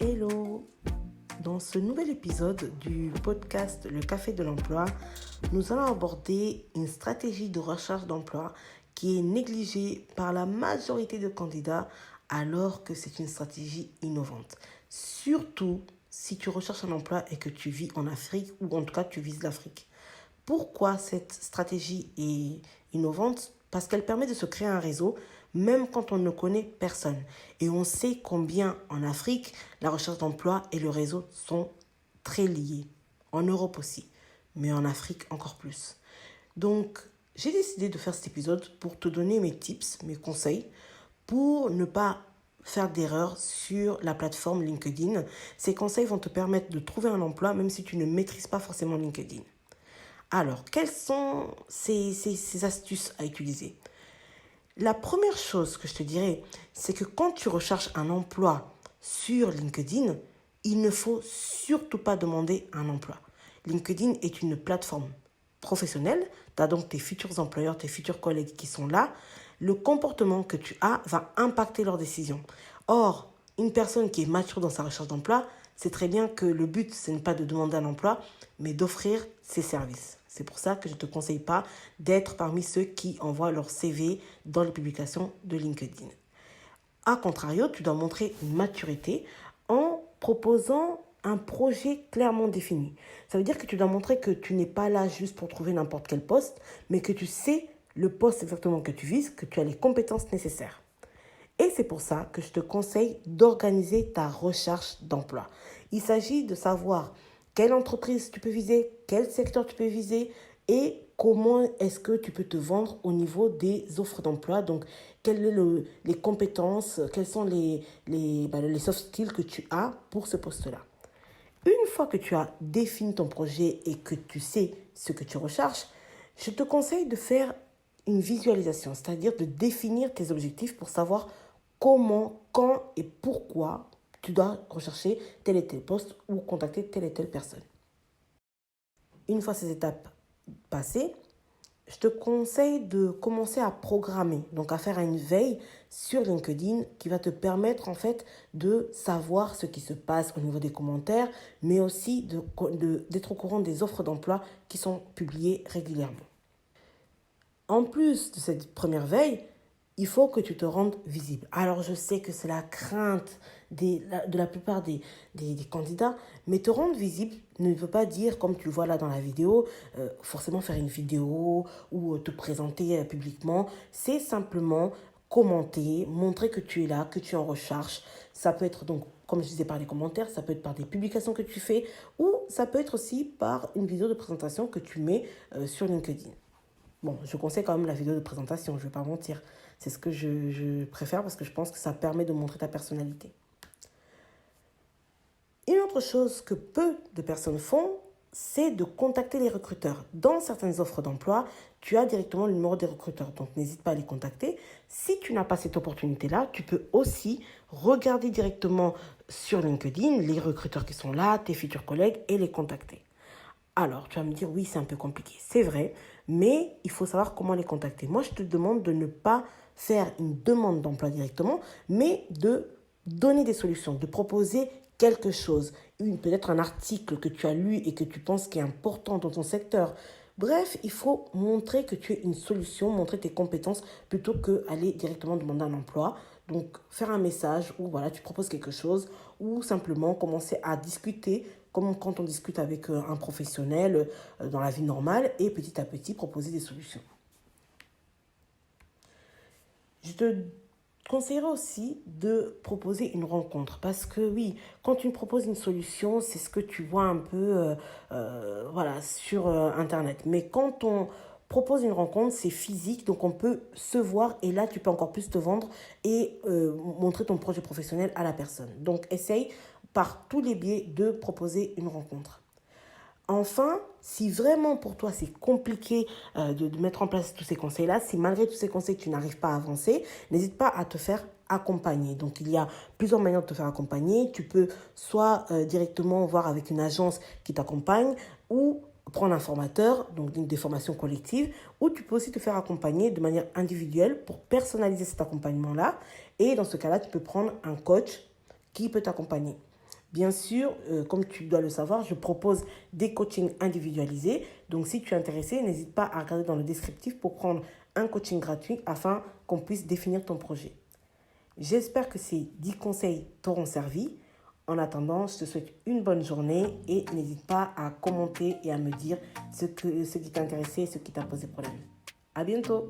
Hello! Dans ce nouvel épisode du podcast Le Café de l'Emploi, nous allons aborder une stratégie de recherche d'emploi qui est négligée par la majorité de candidats alors que c'est une stratégie innovante. Surtout si tu recherches un emploi et que tu vis en Afrique ou en tout cas tu vises l'Afrique. Pourquoi cette stratégie est innovante? Parce qu'elle permet de se créer un réseau même quand on ne connaît personne. Et on sait combien en Afrique, la recherche d'emploi et le réseau sont très liés. En Europe aussi, mais en Afrique encore plus. Donc, j'ai décidé de faire cet épisode pour te donner mes tips, mes conseils, pour ne pas faire d'erreurs sur la plateforme LinkedIn. Ces conseils vont te permettre de trouver un emploi même si tu ne maîtrises pas forcément LinkedIn. Alors, quelles sont ces astuces à utiliser? La première chose que je te dirais, c'est que quand tu recherches un emploi sur LinkedIn, il ne faut surtout pas demander un emploi. LinkedIn est une plateforme professionnelle. Tu as donc tes futurs employeurs, tes futurs collègues qui sont là. Le comportement que tu as va impacter leurs décisions. Or, une personne qui est mature dans sa recherche d'emploi, c'est très bien que le but, ce n'est pas de demander un emploi, mais d'offrir ses services. C'est pour ça que je ne te conseille pas d'être parmi ceux qui envoient leur CV dans les publications de LinkedIn. A contrario, tu dois montrer une maturité en proposant un projet clairement défini. Ça veut dire que tu dois montrer que tu n'es pas là juste pour trouver n'importe quel poste, mais que tu sais le poste exactement que tu vises, que tu as les compétences nécessaires. Et c'est pour ça que je te conseille d'organiser ta recherche d'emploi. Il s'agit de savoir quelle entreprise tu peux viser, quel secteur tu peux viser et comment est-ce que tu peux te vendre au niveau des offres d'emploi. Donc, quelles sont les compétences, quels sont les soft skills que tu as pour ce poste-là. Une fois que tu as défini ton projet et que tu sais ce que tu recherches, je te conseille de faire une visualisation, c'est-à-dire de définir tes objectifs pour savoir comment, quand et pourquoi tu dois rechercher tel et tel poste ou contacter telle et telle personne. Une fois ces étapes passées, je te conseille de commencer à programmer, donc à faire une veille sur LinkedIn qui va te permettre en fait de savoir ce qui se passe au niveau des commentaires, mais aussi d'être au courant des offres d'emploi qui sont publiées régulièrement. En plus de cette première veille, il faut que tu te rendes visible. Alors, je sais que c'est la crainte de la plupart des candidats, mais te rendre visible ne veut pas dire, comme tu le vois là dans la vidéo, forcément faire une vidéo ou te présenter publiquement. C'est simplement commenter, montrer que tu es là, que tu es en recherche. Ça peut être donc, comme je disais, par les commentaires, ça peut être par des publications que tu fais ou ça peut être aussi par une vidéo de présentation que tu mets sur LinkedIn. Bon, je conseille quand même la vidéo de présentation, je ne vais pas mentir. C'est ce que je préfère parce que je pense que ça permet de montrer ta personnalité. Une autre chose que peu de personnes font, c'est de contacter les recruteurs. Dans certaines offres d'emploi, tu as directement le numéro des recruteurs, donc n'hésite pas à les contacter. Si tu n'as pas cette opportunité-là, tu peux aussi regarder directement sur LinkedIn les recruteurs qui sont là, tes futurs collègues, et les contacter. Alors, tu vas me dire, oui, c'est un peu compliqué. C'est vrai, mais il faut savoir comment les contacter. Moi, je te demande de ne pas faire une demande d'emploi directement, mais de donner des solutions, de proposer quelque chose. Peut-être un article que tu as lu et que tu penses qui est important dans ton secteur. Bref, il faut montrer que tu es une solution, montrer tes compétences plutôt qu'aller directement demander un emploi. Donc, faire un message où voilà, tu proposes quelque chose ou simplement commencer à discuter comme quand on discute avec un professionnel dans la vie normale et petit à petit proposer des solutions. Je te conseillerais aussi de proposer une rencontre parce que oui, quand tu me proposes une solution, c'est ce que tu vois un peu sur Internet. Mais quand on propose une rencontre, c'est physique, donc on peut se voir et là, tu peux encore plus te vendre et montrer ton projet professionnel à la personne. Donc, essaye par tous les biais de proposer une rencontre. Enfin, si vraiment pour toi c'est compliqué de mettre en place tous ces conseils-là, si malgré tous ces conseils tu n'arrives pas à avancer, n'hésite pas à te faire accompagner. Donc il y a plusieurs manières de te faire accompagner. Tu peux soit directement voir avec une agence qui t'accompagne ou prendre un formateur, donc des formations collectives, ou tu peux aussi te faire accompagner de manière individuelle pour personnaliser cet accompagnement-là. Et dans ce cas-là, tu peux prendre un coach qui peut t'accompagner. Bien sûr, comme tu dois le savoir, je propose des coachings individualisés. Donc, si tu es intéressé, n'hésite pas à regarder dans le descriptif pour prendre un coaching gratuit afin qu'on puisse définir ton projet. J'espère que ces 10 conseils t'auront servi. En attendant, je te souhaite une bonne journée et n'hésite pas à commenter et à me dire ce qui t'a intéressé et ce qui t'a posé problème. À bientôt!